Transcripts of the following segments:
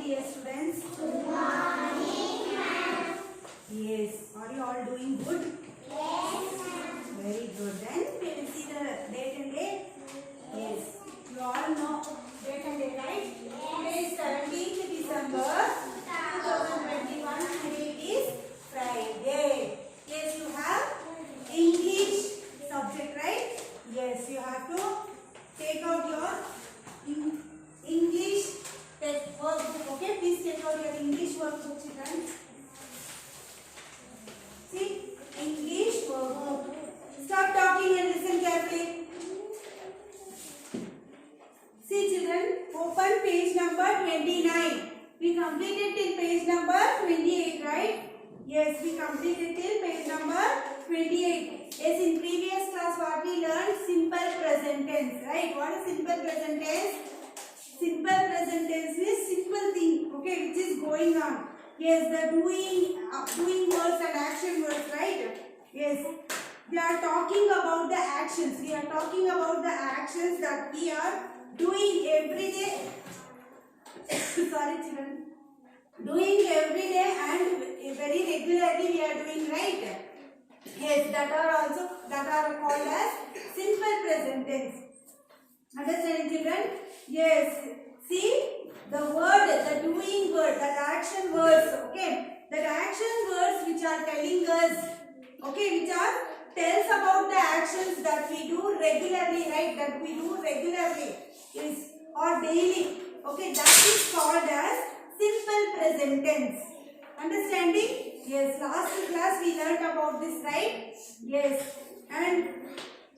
dear students. Good morning, ma'am. Yes. Are you all doing good? Yes, ma'am. Very good. Then we will see the date and day. Yes. You all know date and day, right? Today is 17th December 2021. Today is Friday. Yes, you have English subject, right? Yes, you have to take out your English workbook. Okay, please take out your English workbook, children. See, English workbook. Stop talking and listen carefully. See, children, open page number 29. We completed till page number 28, right? Yes, we completed till page number 28. Yes, in previous class what we learned? Simple present tense, right? What is simple present tense? Simple present tense is simple thing, okay, which is going on. Yes, the doing words and action words, right? Yes, we are talking about the actions. We are talking about the actions that we are doing every day. Sorry, children. Doing every day and very regularly we are doing, right? Yes, that are called as simple present tense. Understand, children? Yes. See, the word, the doing word, the action words, okay? The action words which are telling us, okay, which are tells about the actions that we do regularly, right? That we do regularly is or daily. Okay, that is called as simple present tense. Understanding? Yes, last class we learnt about this, right? Yes, and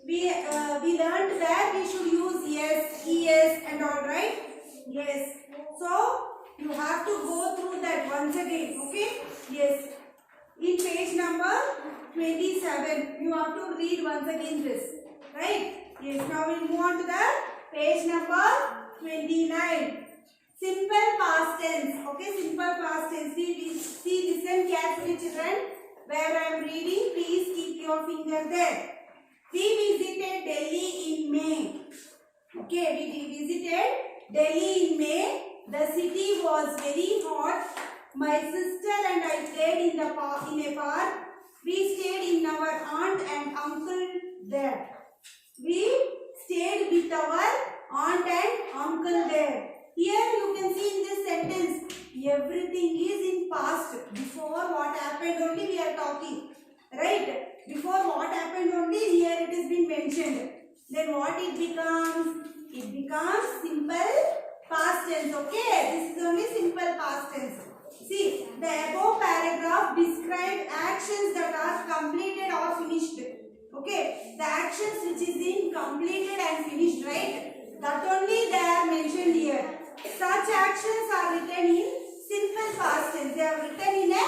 we learned that we should use yes, es and all, right? Yes. So you have to go through that once again. Okay? Yes. In page number 27, you have to read once again this, right? Yes. Now we'll move on to the page number 29. Simple past tense. Okay, simple past tense. See, listen carefully, children. Where I am reading, please keep your finger there. We visited Delhi in May. Okay, we visited Delhi in May. The city was very hot. My sister and I stayed in a park. We stayed in our aunt and uncle there. We stayed with our aunt and uncle there. Here you can see in this sentence, everything is in past. Before what happened only we are talking. Right? Before what happened only here it has been mentioned. Then what it becomes? It becomes simple past tense. Okay? This is only simple past tense. See, the above paragraph describe actions that are completed or finished. Okay? The actions which is in completed and finished, right? That only they are mentioned here. Such actions are written in simple past tense. They are written in a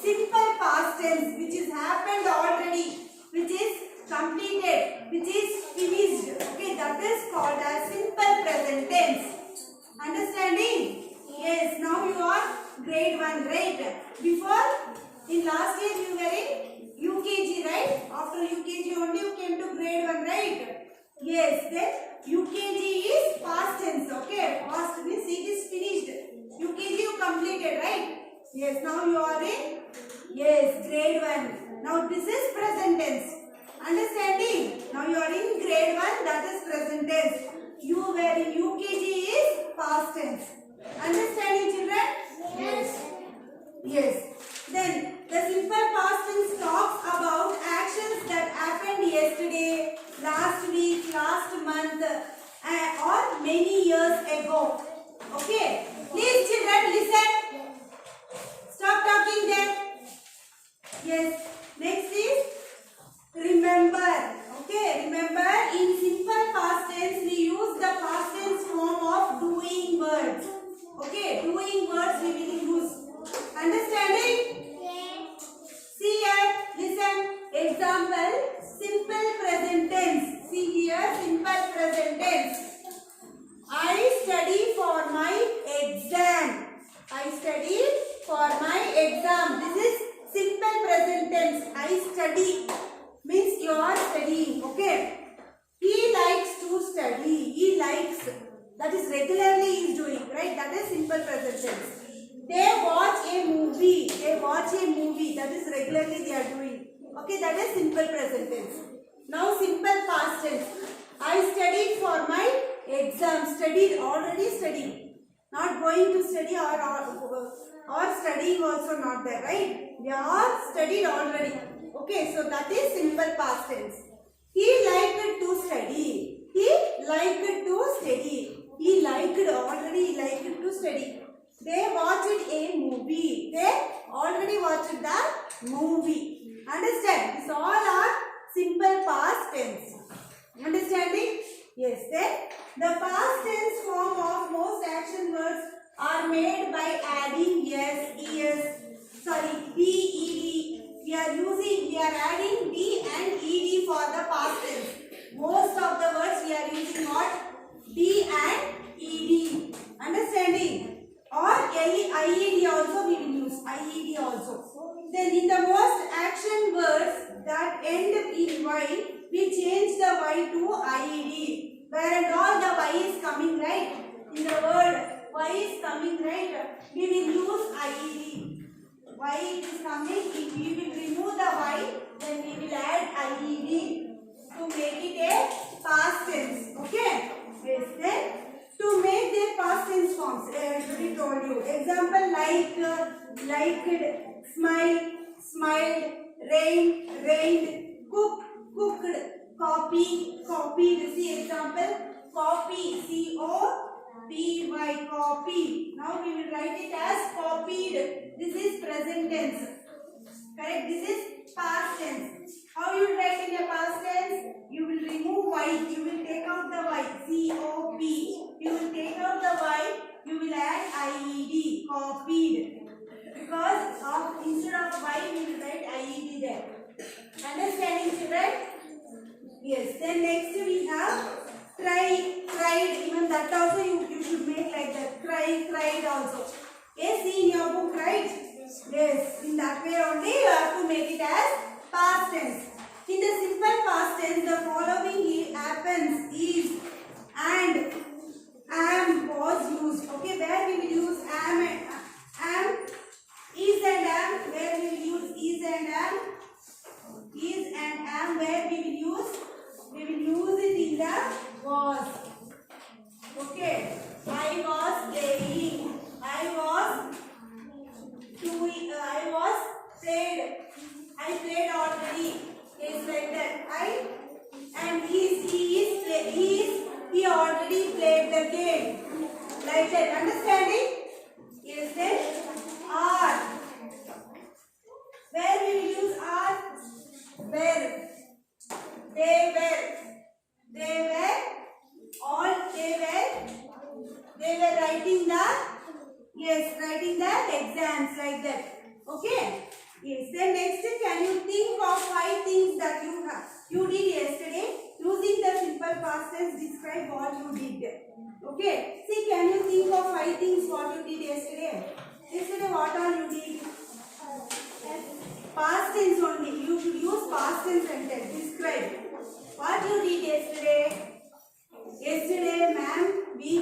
simple past tense which is happened already, which is completed, which is finished. Okay, that is called as simple present tense. Understanding? Yes, now you are grade 1, right? Before, in last year you were in UKG, right? After UKG only you came to grade 1, right? Yes, then UKG is past tense, okay? Past means it is finished. UKG you completed, right? Yes, now you are in, yes, grade 1. Now this is present tense. Understanding? Now you are in grade 1, that is present tense. You were in UKG is past tense. Understanding, children? Yes. Yes. Then the simple past tense talks about actions that happened yesterday, last week, last month, or many years ago. Okay. Please, children, listen. Stop talking there. Yes. Next is remember. Okay. Remember, in simple past tense, we use the past tense form of doing words. Okay. Doing words we will use. Understanding? Yes. See here. Listen. Example. Simple present tense. See here. Simple present tense. I study for my exam. I study for my exam. This is simple present tense. I study means you are studying. Okay. He likes to study. He likes. That is regularly he is doing. Right. That is simple present tense. They watch a movie. They watch a movie. That is regularly they are doing. Okay, that is simple present tense. Now simple past tense. I studied for my exam. Studied, already studied. Not going to study or studying also not there, right? They are studied already. Okay, so that is simple past tense. He liked to study. He liked to study. He liked already liked to study. They watched a movie. They already watched the movie. Understand? These all are simple past tense. Understanding? Yes. Then the past tense form of most action words are made by adding yes, es, d, ed. We are adding d and ed for the past tense. Most of the words we are using what? D and ed. Understanding? Or IED also we will use. IED also. Then in the most action words that end in Y, we change the Y to IED. Where and all the Y is coming, right? In the word Y is coming, right? We will use IED. Y is coming. If we will remove the Y, then we will add IED to make it a past tense. Okay? Yes. Then to make their past tense forms, I already told you. Example liked, smiled, rained, cooked, copied. See example, copy, COPY, copy. Now we will write it as copied. This is present tense. Correct? This is past tense. How you write in a past tense? You will remove Y. You will take out the Y. COP. You will take out the Y. You will add IED. Copied. Because instead of Y, we will write IED there. Understanding, children? Yes. Then next we have cried. Even that also you should make like that. Cried also. Yes, see in your book, right? Yes, in that way only you have to make it as past tense. In the simple past tense, the following happens: is, and, am was used. Okay, where we will use am, is and am. Where we will use is and am. Is and am. Where we will use it in the was. Okay, I was playing. I played already. It's like that. And he already played the game. Like that. Understanding? Yes, then are. Where we will use are? Where? They were writing the exams like that. Okay. Yes. Then next, can you think of 5 things that you did yesterday? Using the simple past tense, describe what you did. Okay. See, can you think of 5 things what you did yesterday? Yesterday, what all you did? Past tense only. You should use past tense sentence. Describe what you did yesterday. Yesterday, ma'am, we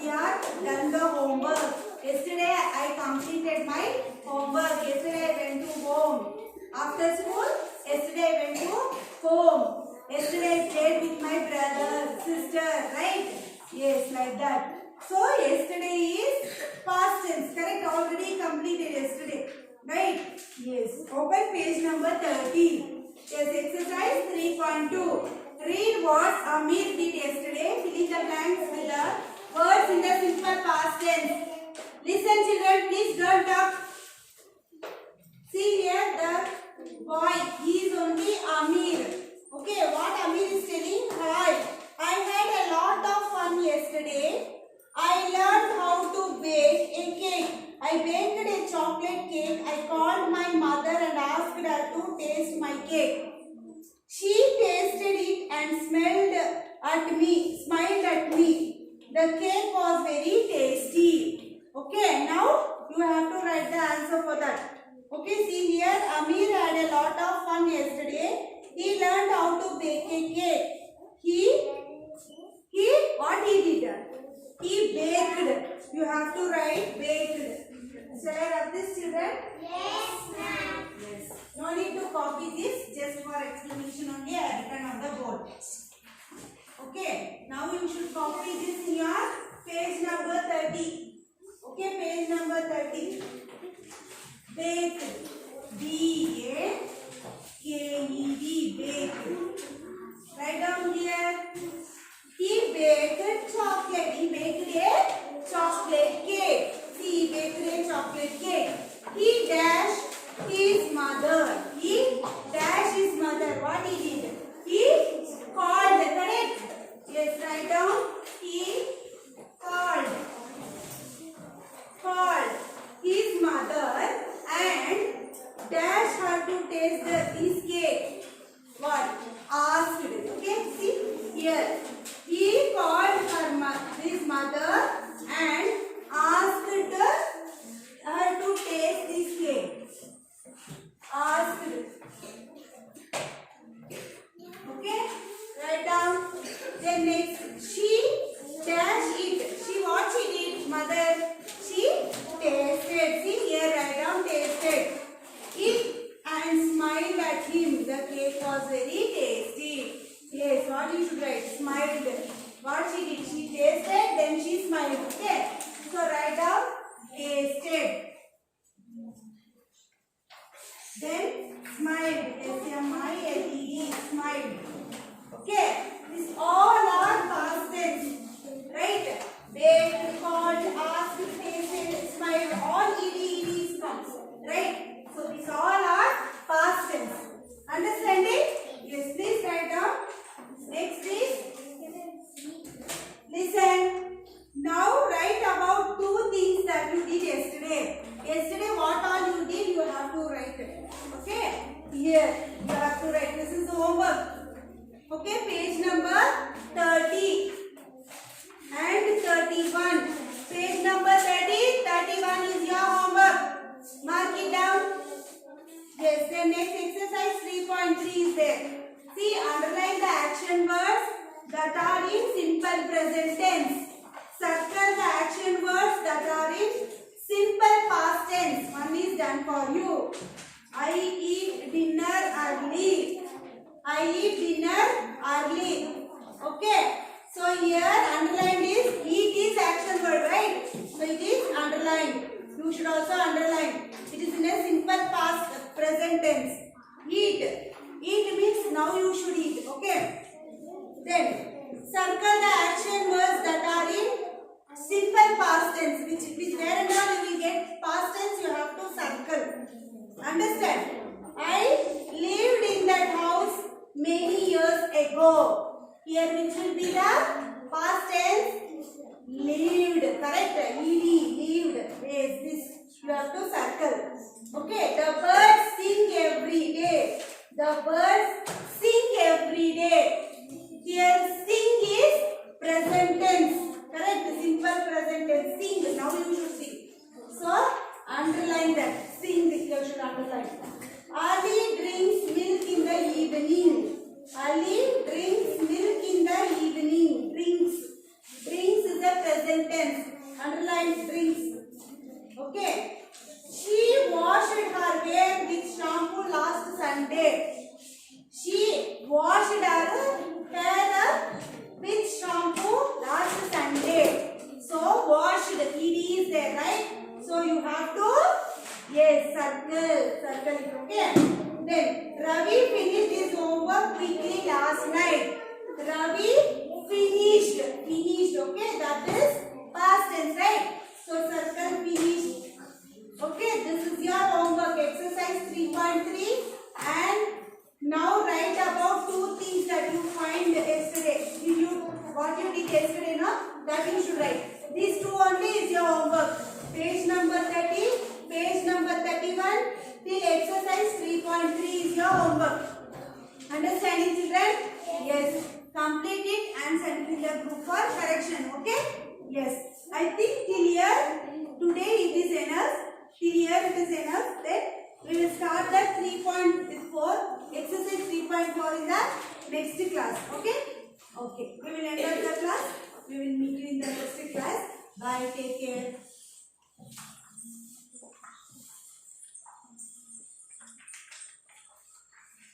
are done the homework. Yesterday, I completed my homework. Yesterday, I went to home. After school, yesterday, I went to home. Yesterday, I played with my brother, sister, right? Yes, like that. So, yesterday is past tense. Correct? Already completed yesterday. Right? Yes. Open page number 30. Yes, exercise 3.2. Read what Amir did yesterday. Fill in the blanks with the words in the simple past tense. Listen, children, please don't talk. See here the boy. He is only Amir. Okay, what Amir is telling? Hi. I had a lot of fun yesterday. I learned how to bake a cake. I baked a chocolate cake. I called my mother and asked her to taste my cake. She tasted it and smiled at me. The cake was very tasty. Okay, now you have to write the answer for that. Okay, see here, Amir had a lot of fun yesterday. He learned how to bake a cake. What he did? He baked. You have to write baked. was very tasty. Yes, what you should write? Smiled. What she did? She tasted, then she smiled. Okay. So write down tasted. Then smiled. S-M-I-L-E-D. Smiled. Okay. These all are past tense. Right? Baked, called, asked, tasted, smiled. All ed comes. Right? So these all are past tense. Understanding? Yes, please write down. Next is, listen. Now write about two things that you did yesterday. Yesterday what all you did, you have to write it. Okay? Here, you have to write. This is the homework. Okay, page number 30 and 31. Page number 30, 31 is your homework. Mark it down. Yes, then next exercise 3.3 is there. See, underline the action words that are in simple present tense. Circle the action words that are in simple past tense. One is done for you. I eat dinner early. I eat dinner early. Okay. So here underlined is eat is action word, right? So it is underlined. You should also underline. It is in a simple past present tense. Eat. Eat means now you should eat. Okay. Then circle the action words that are in simple past tense. Which where and all you will get past tense, you have to circle. Understand? I lived in that house many years ago. Here which will be the past tense? Lived. Correct? Ed. Lived. Yes, this you have to circle. Okay. The birds sing every day. The birds sing every day. Here sing is present tense. Correct? Simple present tense. Sing. Now you should sing. So underline that. Sing. You should underline. Ali drinks milk in the evening. Ali drinks milk in the evening. Drinks. Drinks is a present tense. Underline drinks. Okay. She washed her hair with shampoo last Sunday. She washed her hair with shampoo last Sunday. So washed, ed is there, right? So you have to, yes, circle it. Okay. Then Ravi finished his homework quickly last night. Ravi finished. Okay, that is past tense, right? So circle finished. Okay, this is your homework exercise 3.3 and now write about two things that you find yesterday. What you did yesterday, no? That you should write. These two only is your homework. Page number 30, page number 31 till exercise 3.3 is your homework. Understanding, children? Yes. Complete it and send it in the group for correction. Okay? Yes. I think till here today it is enough. Till here it is enough. Then we will start the 3.4 exercise 3.4 in the next class. Okay? Okay. We will end the class. We will meet you in the next class. Bye. Take care.